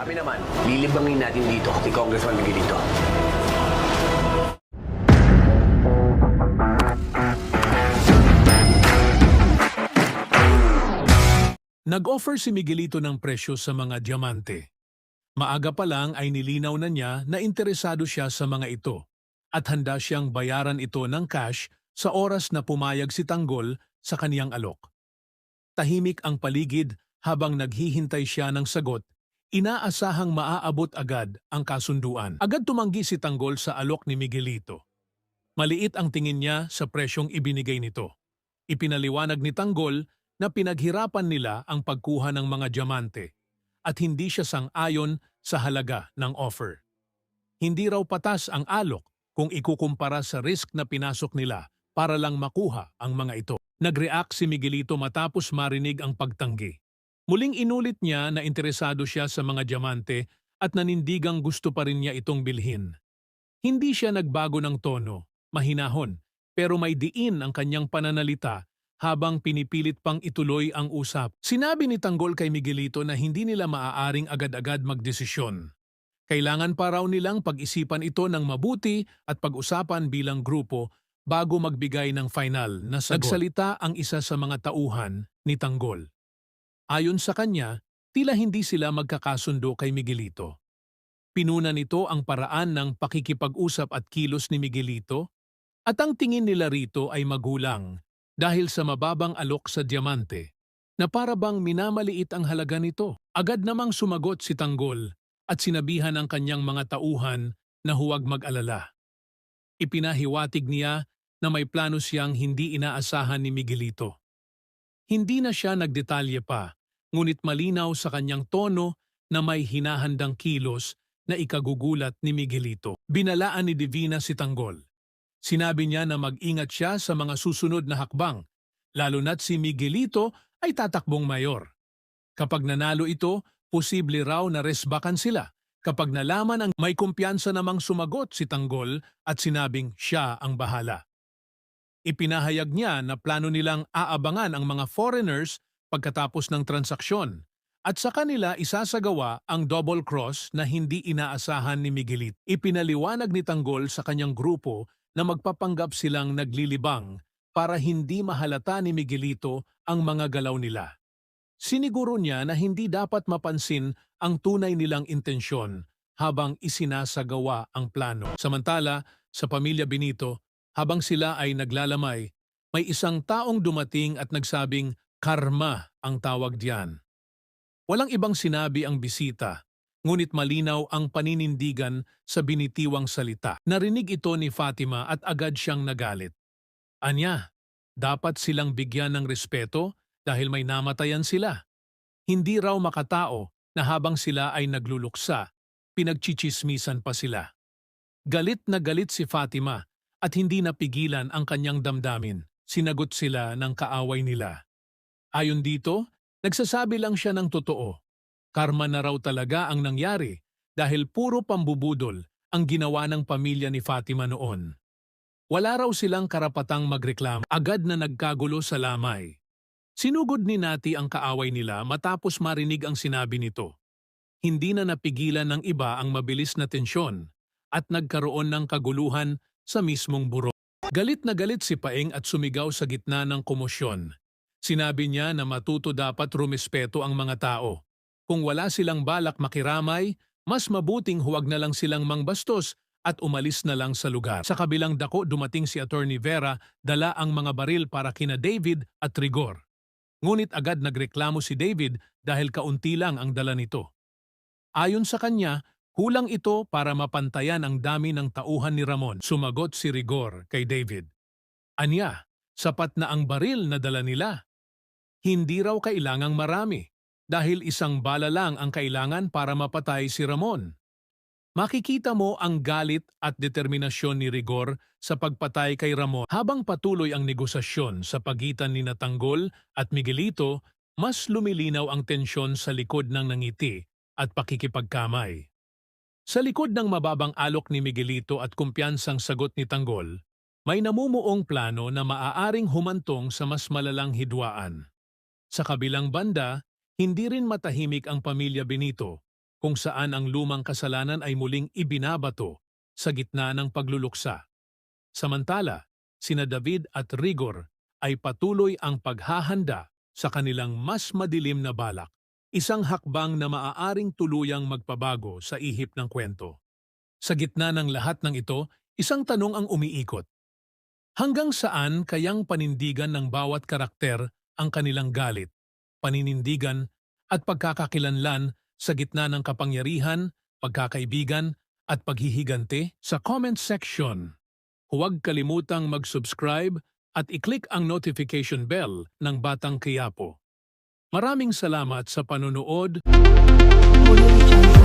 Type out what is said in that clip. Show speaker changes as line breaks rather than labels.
Kami naman, lilibangin natin dito si Congressman Miguelito.
Nag-offer si Miguelito ng presyo sa mga diamante. Maaga pa lang ay nilinaw na niya na interesado siya sa mga ito at handa siyang bayaran ito ng cash sa oras na pumayag si Tanggol sa kaniyang alok. Tahimik ang paligid habang naghihintay siya ng sagot, inaasahang maaabot agad ang kasunduan. Agad tumanggi si Tanggol sa alok ni Miguelito. Maliit ang tingin niya sa presyong ibinigay nito. Ipinaliwanag ni Tanggol na pinaghirapan nila ang pagkuha ng mga diamante at hindi siya sang-ayon sa halaga ng offer. Hindi raw patas ang alok kung ikukumpara sa risk na pinasok nila para lang makuha ang mga ito. Nag-react si Miguelito matapos marinig ang pagtanggi. Muling inulit niya na interesado siya sa mga diamante at nanindigang gusto pa rin niya itong bilhin. Hindi siya nagbago ng tono, mahinahon, pero may diin ang kanyang pananalita habang pinipilit pang ituloy ang usap. Sinabi ni Tanggol kay Miguelito na hindi nila maaaring agad-agad magdesisyon. Kailangan pa raw nilang pag-isipan ito ng mabuti at pag-usapan bilang grupo bago magbigay ng final na sagot. Nagsalita ang isa sa mga tauhan ni Tanggol. Ayon sa kanya, tila hindi sila magkakasundo kay Miguelito. Pinuna nito ang paraan ng pakikipag-usap at kilos ni Miguelito at ang tingin nila rito ay magulang dahil sa mababang alok sa diamante na para bang minamaliit ang halaga nito. Agad namang sumagot si Tanggol at sinabihan ang kanyang mga tauhan na huwag mag-alala. Ipinahiwatig niya na may plano siyang hindi inaasahan ni Miguelito. Hindi na siya nagdetalye pa, ngunit malinaw sa kanyang tono na may hinahandang kilos na ikagugulat ni Miguelito. Binalaan ni Divina si Tanggol. Sinabi niya na mag-ingat siya sa mga susunod na hakbang, lalo na't si Miguelito ay tatakbong mayor. Kapag nanalo ito, posible raw na resbakan sila. Kapag nalaman ang may kumpiyansa namang sumagot si Tanggol at sinabing siya ang bahala. Ipinahayag niya na plano nilang aabangan ang mga foreigners pagkatapos ng transaksyon at sa kanila isasagawa ang double cross na hindi inaasahan ni Miguelito. Ipinaliwanag ni Tanggol sa kanyang grupo na magpapanggap silang naglilibang para hindi mahalata ni Miguelito ang mga galaw nila. Siniguro niya na hindi dapat mapansin ang tunay nilang intensyon habang isinasagawa ang plano. Samantala, sa pamilya Benito, habang sila ay naglalamay, may isang taong dumating at nagsabing karma ang tawag diyan. Walang ibang sinabi ang bisita, ngunit malinaw ang paninindigan sa binitiwang salita. Narinig ito ni Fatima at agad siyang nagalit. Anya, dapat silang bigyan ng respeto dahil may namatayan sila. Hindi raw makatao na habang sila ay nagluluksa, pinagchichismisan pa sila. Galit na galit si Fatima at hindi napigilan ang kanyang damdamin. Sinagot sila ng kaaway nila. Ayon dito, nagsasabi lang siya ng totoo. Karma na raw talaga ang nangyari dahil puro pambubudol ang ginawa ng pamilya ni Fatima noon. Wala raw silang karapatang magreklamo. Agad na nagkagulo sa lamay. Sinugod ni Nati ang kaaway nila matapos marinig ang sinabi nito. Hindi na napigilan ng iba ang mabilis na tensyon at nagkaroon ng kaguluhan sa mismong buro. Galit na galit si Paeng at sumigaw sa gitna ng komosyon. Sinabi niya na matuto dapat rumespeto ang mga tao. Kung wala silang balak makiramay, mas mabuting huwag na lang silang mangbastos at umalis na lang sa lugar. Sa kabilang dako dumating si Attorney Vera, dala ang mga baril para kina David at Rigor. Ngunit agad nagreklamo si David dahil kaunti lang ang dala nito. Ayon sa kanya, kulang ito para mapantayan ang dami ng tauhan ni Ramon. Sumagot si Rigor kay David. Anya, sapat na ang baril na dala nila. Hindi raw kailangang marami dahil isang bala lang ang kailangan para mapatay si Ramon. Makikita mo ang galit at determinasyon ni Rigor sa pagpatay kay Ramon. Habang patuloy ang negosasyon sa pagitan ni Tanggol at Miguelito, mas lumilinaw ang tensyon sa likod ng nangiti at pakikipagkamay. Sa likod ng mababang alok ni Miguelito at kumpiyansang sagot ni Tanggol, may namumuong plano na maaaring humantong sa mas malalang hidwaan. Sa kabilang banda, hindi rin matahimik ang pamilya Benito. kung saan ang lumang kasalanan ay muling ibinabato sa gitna ng pagluluksa. Samantala, sina David at Rigor ay patuloy ang paghahanda sa kanilang mas madilim na balak, isang hakbang na maaaring tuluyang magpabago sa ihip ng kwento. Sa gitna ng lahat ng ito, isang tanong ang umiikot. Hanggang saan kayang panindigan ng bawat karakter ang kanilang galit, paninindigan at pagkakakilanlan sa gitna ng kapangyarihan, pagkakaibigan at paghihigante? Sa comment section, huwag kalimutang mag-subscribe at i-click ang notification bell ng Batang Quiapo. Maraming salamat sa panonood.
Audio Jungle.